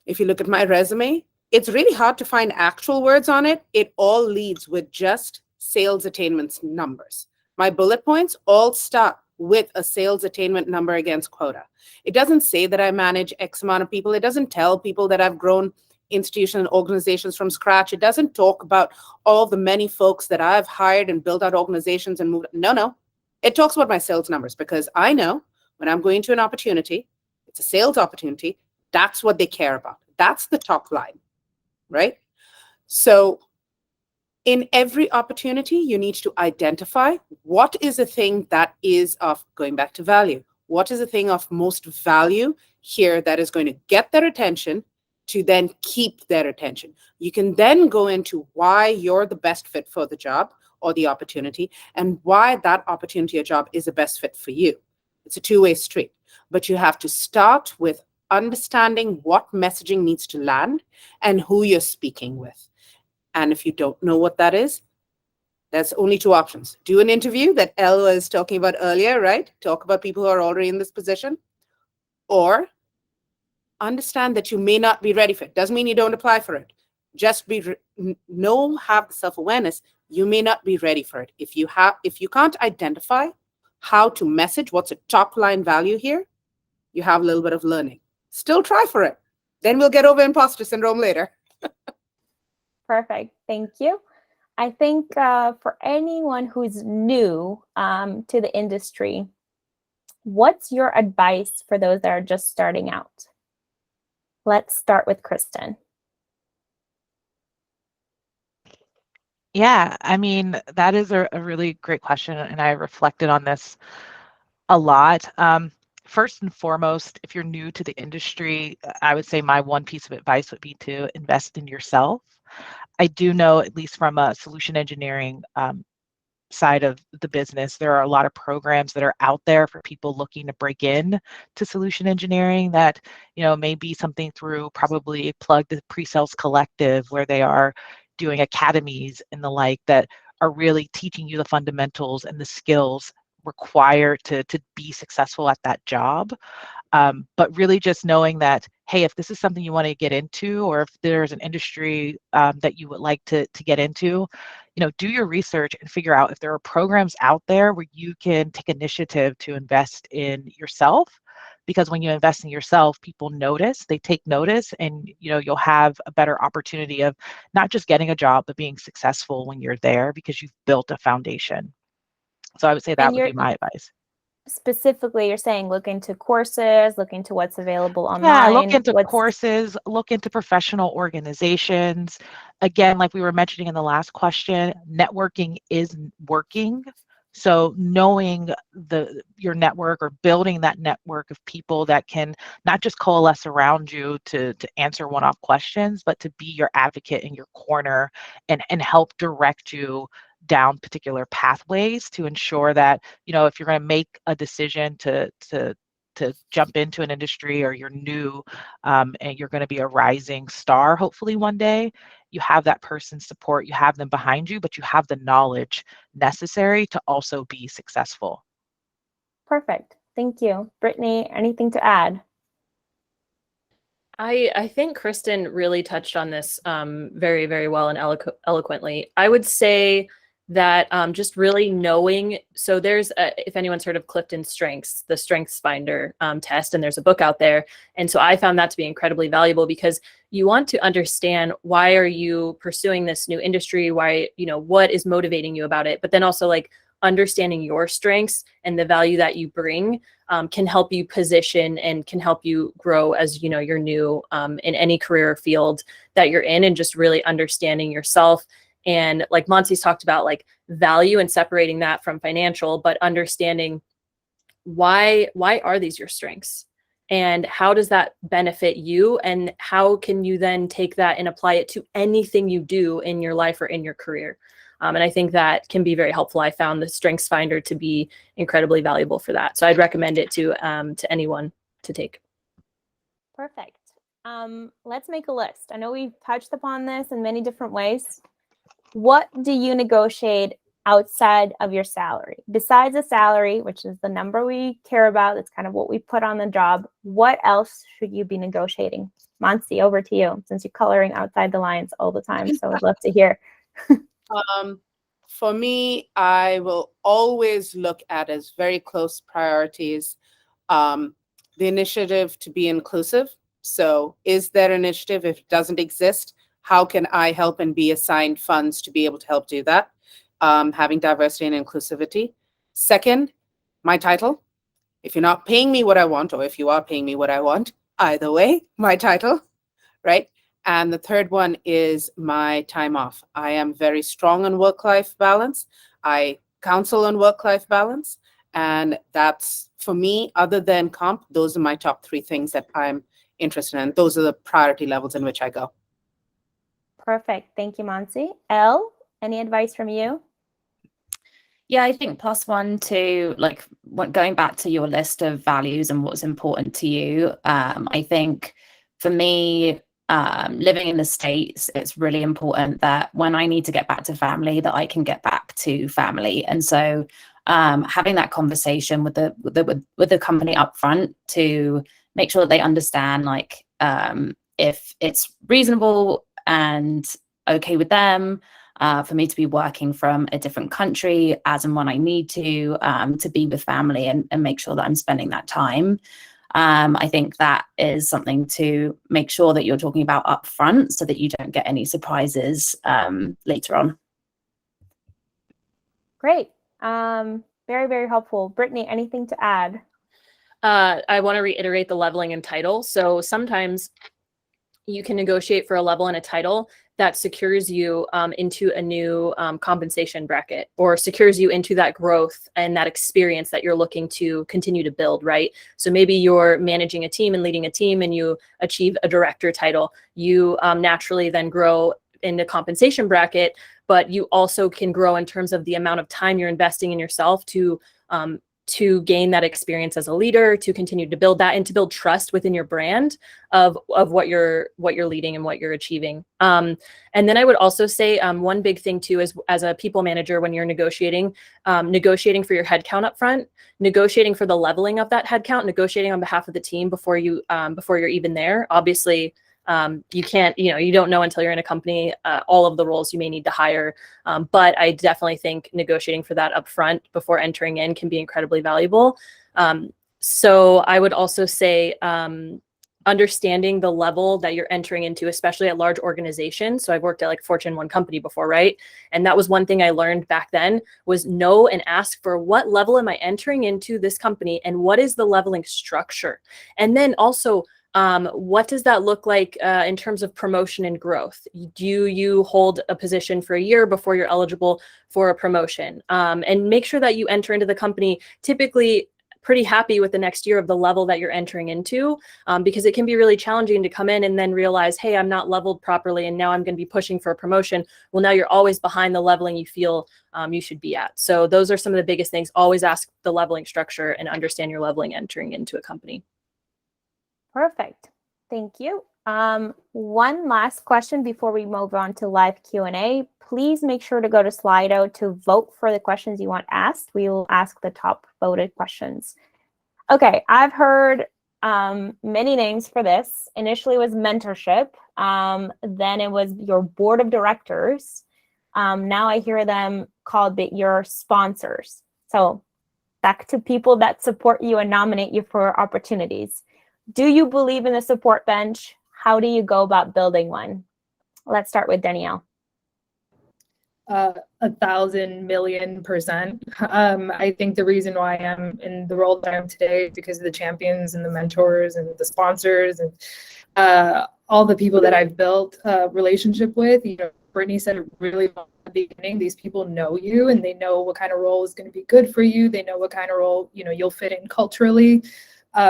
if you look at my resume, it's really hard to find actual words on it. It all leads with just sales attainments numbers. My bullet points all start with a sales attainment number against quota. It doesn't say that I manage X amount of people. It doesn't tell people that I've grown institutions and organizations from scratch. It doesn't talk about all the many folks that I've hired and built out organizations and moved. No. It talks about my sales numbers, because I know when I'm going to an opportunity, it's a sales opportunity, that's what they care about. That's the top line, right? So in every opportunity, you need to identify what is a thing that is of, going back to value, what is a thing of most value here that is going to get their attention, to then keep their attention. You can then go into why you're the best fit for the job or the opportunity, and why that opportunity or job is the best fit for you. It's a two-way street, but you have to start with understanding what messaging needs to land and who you're speaking with. And if you don't know what that is, there's only two options. Do an interview that Elle was talking about earlier, right? Talk about people who are already in this position. Or understand that you may not be ready for it. Doesn't mean you don't apply for it. Just have the self-awareness. You may not be ready for it. If you can't identify how to message, what's a top line value here, you have a little bit of learning. Still try for it. Then we'll get over imposter syndrome later. Perfect. Thank you. I think for anyone who's new to the industry, what's your advice for those that are just starting out? Let's start with Kristen. Yeah, I mean, that is a really great question, and I reflected on this a lot. First and foremost, if you're new to the industry, I would say my one piece of advice would be to invest in yourself. I do know, at least from a solution engineering side of the business, there are a lot of programs that are out there for people looking to break in to solution engineering that, may be something through probably Plug the Pre-Sales Collective, where they are doing academies and the like that are really teaching you the fundamentals and the skills required to be successful at that job. But really just knowing that, hey, if this is something you want to get into, or if there's an industry that you would like to get into, do your research and figure out if there are programs out there where you can take initiative to invest in yourself. Because when you invest in yourself, people notice, they take notice, and you'll have a better opportunity of not just getting a job, but being successful when you're there because you've built a foundation. So I would say that would be my advice. Specifically, you're saying look into courses, look into what's available online. Yeah, look into courses, look into professional organizations. Again, like we were mentioning in the last question, networking is working. So knowing your network, or building that network of people that can not just coalesce around you to answer one-off questions, but to be your advocate in your corner and help direct you down particular pathways to ensure that, if you're going to make a decision to jump into an industry, or you're new and you're going to be a rising star, hopefully one day, you have that person's support, you have them behind you, but you have the knowledge necessary to also be successful. Perfect. Thank you. Brittany, anything to add? I think Kristen really touched on this very, very well and eloquently. I would say that just really knowing, so there's, if anyone's heard of Clifton's Strengths, the Strengths Finder test, and there's a book out there. And so I found that to be incredibly valuable, because you want to understand, why are you pursuing this new industry? Why, what is motivating you about it? But then also, like, understanding your strengths and the value that you bring can help you position and can help you grow as you're new in any career or field that you're in, and just really understanding yourself. And like Mansi's talked about, like, value and separating that from financial, but understanding why are these your strengths, and how does that benefit you, and how can you then take that and apply it to anything you do in your life or in your career. And I think that can be very helpful. I found the Strengths Finder to be incredibly valuable for that. So I'd recommend it to anyone to take. Perfect. Let's make a list. I know we've touched upon this in many different ways. What do you negotiate outside of your salary? Besides the salary, which is the number we care about, that's kind of what we put on the job, what else should you be negotiating? Mansi, over to you, since you're coloring outside the lines all the time. So I'd love to hear. For me, I will always look at as very close priorities the initiative to be inclusive. So is there an initiative? If it doesn't exist, how can I help and be assigned funds to be able to help do that? Having diversity and inclusivity. Second, my title. If you're not paying me what I want, or if you are paying me what I want, either way, my title, right? And the third one is my time off. I am very strong on work-life balance. I counsel on work-life balance. And that's, for me, other than comp, those are my top three things that I'm interested in. Those are the priority levels in which I go. Perfect. Thank you, Mansi. Elle, any advice from you? Yeah, I think +1 to like going back to your list of values and what's important to you. I think for me, living in the States, it's really important that when I need to get back to family, that I can get back to family. And so having that conversation with the company up front to make sure that they understand like if it's reasonable and okay with them for me to be working from a different country as and when I need to be with family and make sure that I'm spending that time. I think that is something to make sure that you're talking about up front so that you don't get any surprises later on. Great. Very, very helpful. Brittany, anything to add? I want to reiterate the leveling and title. So sometimes you can negotiate for a level and a title that secures you into a new compensation bracket, or secures you into that growth and that experience that you're looking to continue to build, right? So maybe you're managing a team and leading a team and you achieve a director title. You naturally then grow in the compensation bracket, but you also can grow in terms of the amount of time you're investing in yourself to gain that experience as a leader, to continue to build that and to build trust within your brand of what you're leading and what you're achieving. And then I would also say one big thing too is, as a people manager, when you're negotiating for your headcount up front, negotiating for the leveling of that headcount, negotiating on behalf of the team before you're even there. Obviously, you can't, you don't know until you're in a company all of the roles you may need to hire. But I definitely think negotiating for that upfront before entering in can be incredibly valuable. So I would also say understanding the level that you're entering into, especially at large organizations. So I've worked at like Fortune 1 company before, right? And that was one thing I learned back then, was know and ask for what level am I entering into this company and what is the leveling structure? And then also, what does that look like in terms of promotion and growth? Do you hold a position for a year before you're eligible for a promotion? And make sure that you enter into the company typically pretty happy with the next year of the level that you're entering into, because it can be really challenging to come in and then realize, hey, I'm not leveled properly and now I'm going to be pushing for a promotion. Well, now you're always behind the leveling you feel you should be at. So those are some of the biggest things. Always ask the leveling structure and understand your leveling entering into a company. Perfect. Thank you. One last question before we move on to live Q&A. Please make sure to go to Slido to vote for the questions you want asked. We will ask the top voted questions. Okay, I've heard many names for this. Initially it was mentorship. Then it was your board of directors. Now I hear them called your sponsors. So back to people that support you and nominate you for opportunities. Do you believe in the support bench? How do you go about building one? Let's start with Danielle. 1,000,000,000%. I think the reason why I'm in the role that I'm today is because of the champions and the mentors and the sponsors and all the people that I've built a relationship with. Brittany said it really at the beginning, these people know you and they know what kind of role is going to be good for you. They know what kind of role, you'll fit in culturally.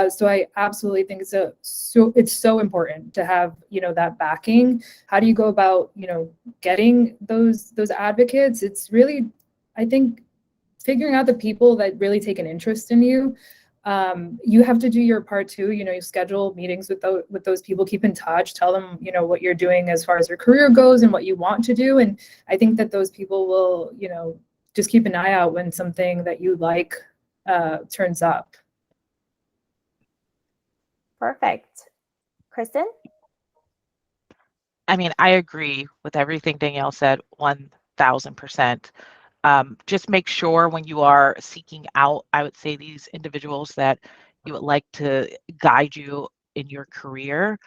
So I absolutely think it's so important to have, that backing. How do you go about, getting those advocates? It's really, I think, figuring out the people that really take an interest in you. You have to do your part too. You schedule meetings with those people, keep in touch, tell them, what you're doing as far as your career goes and what you want to do. And I think that those people will, just keep an eye out when something that you like turns up. Perfect. Kristen? I mean, I agree with everything Danielle said, 1,000%. Just make sure when you are seeking out, I would say, these individuals that you would like to guide you in your career,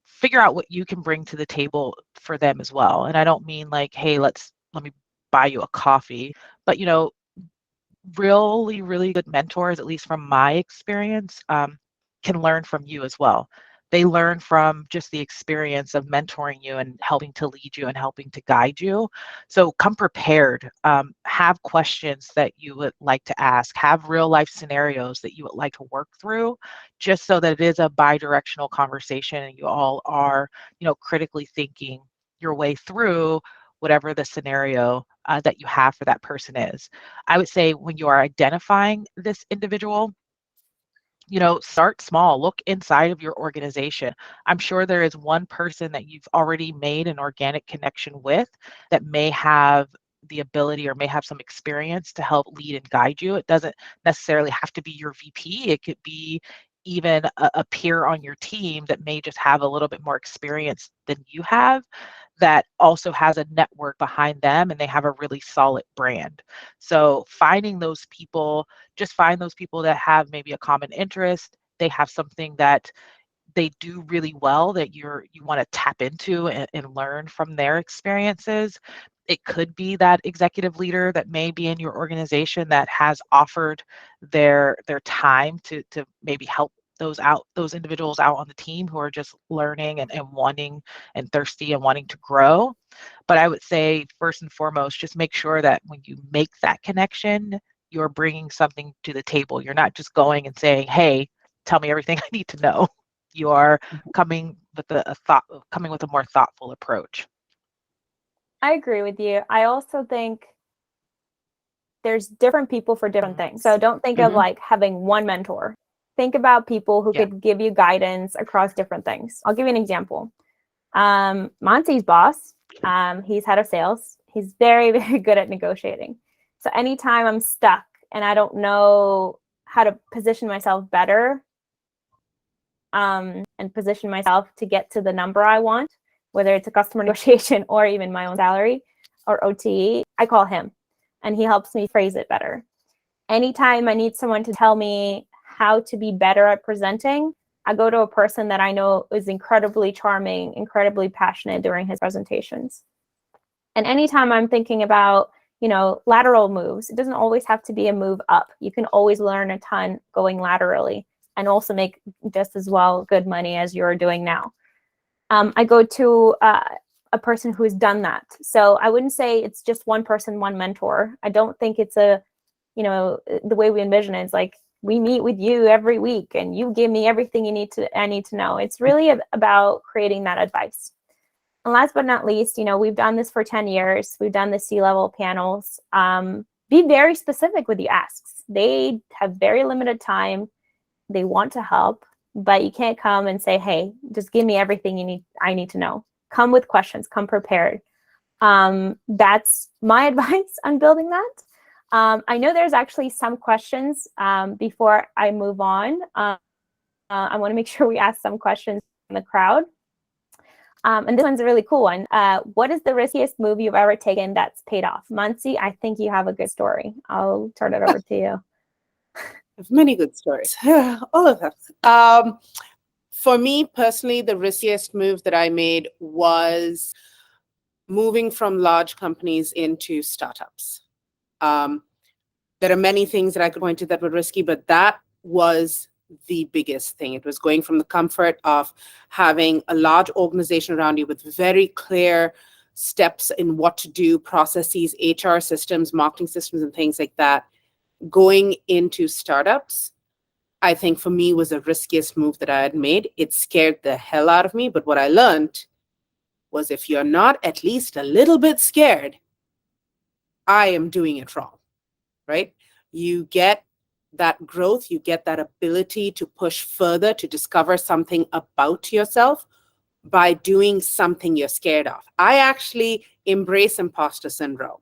figure out what you can bring to the table for them as well. And I don't mean like, hey, let me buy you a coffee, but really, really good mentors, at least from my experience, can learn from you as well. They learn from just the experience of mentoring you and helping to lead you and helping to guide you. So come prepared. Have questions that you would like to ask. Have real life scenarios that you would like to work through, just so that it is a bi-directional conversation and you all are, critically thinking your way through whatever the scenario that you have for that person is. I would say when you are identifying this individual, start small, look inside of your organization. I'm sure there is one person that you've already made an organic connection with that may have the ability or may have some experience to help lead and guide you. It doesn't necessarily have to be your VP. It could be even a peer on your team that may just have a little bit more experience than you have, that also has a network behind them and they have a really solid brand. So finding those people, just find those people that have maybe a common interest. They have something that they do really well that you want to tap into and learn from their experiences. It could be that executive leader that may be in your organization that has offered their time to maybe help those individuals out on the team who are just learning and wanting and thirsty and wanting to grow. But I would say first and foremost, just make sure that when you make that connection, you're bringing something to the table. You're not just going and saying, hey, tell me everything I need to know. You are coming with a more thoughtful approach. I agree with you. I also think there's different people for different things. So don't think of like having one mentor. Think about people who could give you guidance across different things. I'll give you an example. Mansi's boss, he's head of sales. He's very, very good at negotiating. So anytime I'm stuck and I don't know how to position myself better, and position myself to get to the number I want, whether it's a customer negotiation or even my own salary or OTE, I call him and he helps me phrase it better. Anytime I need someone to tell me how to be better at presenting, I go to a person that I know is incredibly charming, incredibly passionate during his presentations. And anytime I'm thinking about, lateral moves, it doesn't always have to be a move up. You can always learn a ton going laterally and also make just as well good money as you're doing now. I go to a person who has done that. So I wouldn't say it's just one person, one mentor. I don't think it's the way we envision it is like, we meet with you every week and you give me everything I need to know. It's really about creating that advice. And last but not least, we've done this for 10 years. We've done the C-level panels. Be very specific with your asks. They have very limited time. They want to help, but you can't come and say, hey, just give me everything I need to know. Come with questions, come prepared. That's my advice on building that. I know there's actually some questions before I move on. I want to make sure we ask some questions from the crowd. And this one's a really cool one. What is the riskiest move you've ever taken that's paid off? Mansi, I think you have a good story. I'll turn it over to you. I have many good stories. All of them. For me personally, the riskiest move that I made was moving from large companies into startups. There are many things that I could point to that were risky, but that was the biggest thing. It was going from the comfort of having a large organization around you with very clear steps in what to do, processes, HR systems, marketing systems, and things like that. Going into startups, I think for me was the riskiest move that I had made. It scared the hell out of me. But what I learned was if you're not at least a little bit scared, I am doing it wrong, right? You get that growth, you get that ability to push further, to discover something about yourself by doing something you're scared of. I actually embrace imposter syndrome.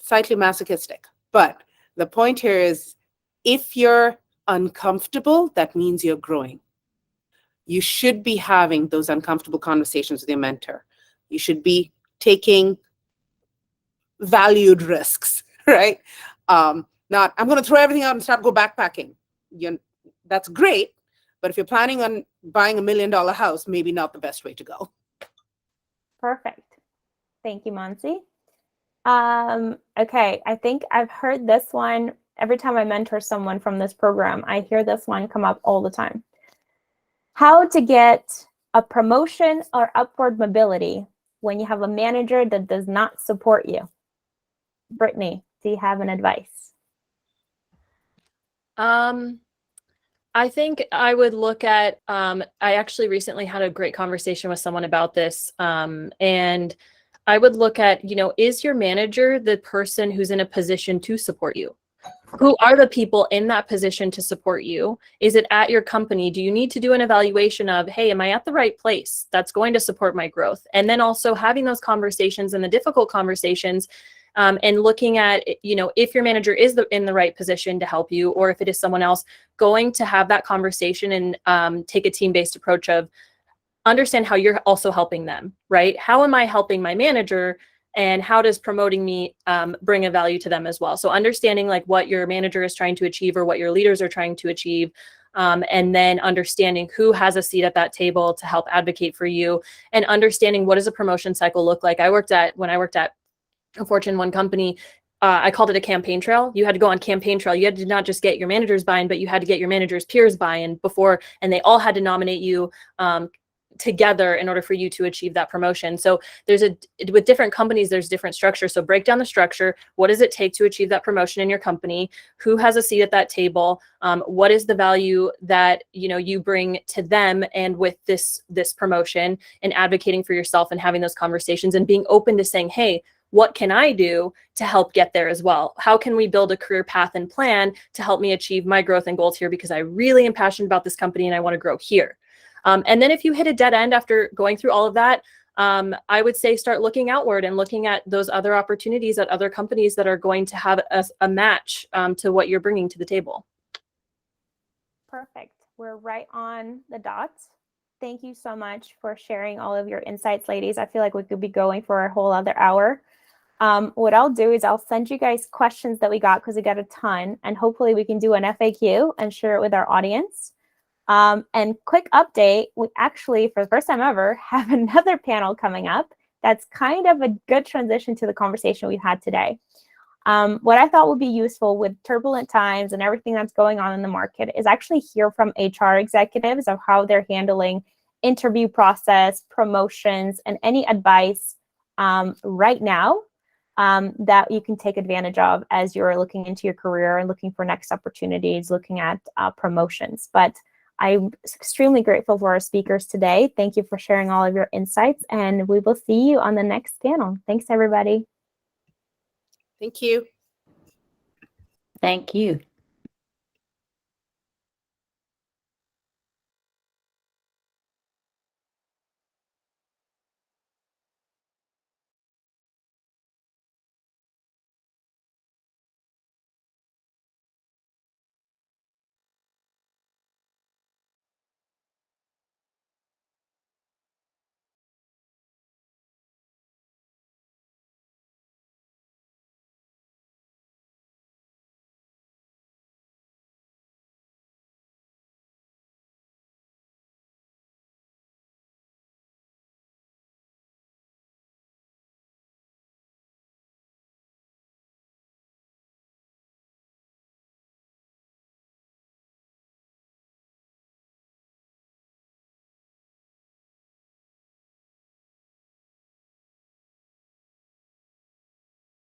Slightly masochistic, but the point here is if you're uncomfortable, that means you're growing. You should be having those uncomfortable conversations with your mentor. You should be taking valued risks, right? Not, I'm going to throw everything out and start go backpacking. That's great, but if you're planning on buying $1 million house, maybe not the best way to go. Perfect. Thank you, Mansi. Okay, I think I've heard this one every time I mentor someone from this program. I hear this one come up all the time. How to get a promotion or upward mobility when you have a manager that does not support you. Brittany, do you have an advice? I think I would look at, I actually recently had a great conversation with someone about this. And I would look at, is your manager the person who's in a position to support you? Who are the people in that position to support you? Is it at your company? Do you need to do an evaluation of, hey, am I at the right place that's going to support my growth? And then also having those conversations and the difficult conversations, and looking at, if your manager is in the right position to help you, or if it is someone else, going to have that conversation and take a team-based approach of understand how you're also helping them, right? How am I helping my manager? And how does promoting me bring a value to them as well? So understanding like what your manager is trying to achieve or what your leaders are trying to achieve, and then understanding who has a seat at that table to help advocate for you, and understanding what does a promotion cycle look like. When I worked at a Fortune 1 company, I called it a campaign trail. You had to go on campaign trail. You had to not just get your manager's buy-in, but you had to get your manager's peers buy-in before, and they all had to nominate you together in order for you to achieve that promotion. So with different companies, there's different structure. So break down the structure. What does it take to achieve that promotion in your company? Who has a seat at that table? What is the value that you bring to them, and with this promotion, and advocating for yourself and having those conversations and being open to saying, hey, what can I do to help get there as well? How can we build a career path and plan to help me achieve my growth and goals here, because I really am passionate about this company and I want to grow here. And then if you hit a dead end after going through all of that, I would say start looking outward and looking at those other opportunities at other companies that are going to have a match to what you're bringing to the table. Perfect. We're right on the dot. Thank you so much for sharing all of your insights, ladies. I feel like we could be going for a whole other hour. What I'll do is I'll send you guys questions that we got, because we got a ton, and hopefully we can do an FAQ and share it with our audience. And quick update, we actually, for the first time ever, have another panel coming up that's kind of a good transition to the conversation we had today. What I thought would be useful with turbulent times and everything that's going on in the market is actually hear from HR executives of how they're handling interview process, promotions, and any advice right now that you can take advantage of as you're looking into your career and looking for next opportunities, looking at promotions. But I'm extremely grateful for our speakers today. Thank you for sharing all of your insights, and we will see you on the next panel. Thanks, everybody. Thank you. Thank you.